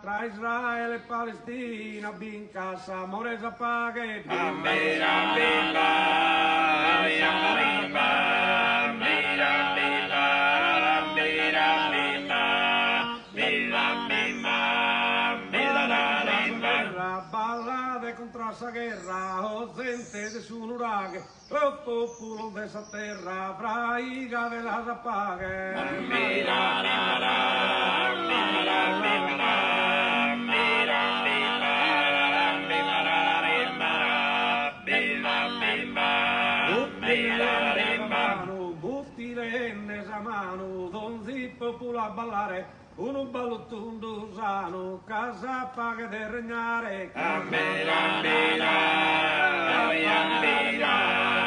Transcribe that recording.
Tra Israele e Palestina, bincassa, moresa paghe, Bambira bimba, bambira bimba, bambira bimba, bambira bimba, bimba bimba, bimba bimba. ballate contro sta guerra, o gente de su nuraghe, o popolo de sa terra, fra i gave la zapaghe. Bambira bimba, bambira bimba. Butti le mano, donzi popolo a ballare, uno ballottun sano, casa paga de regnare. Bambira, bambira, bambira,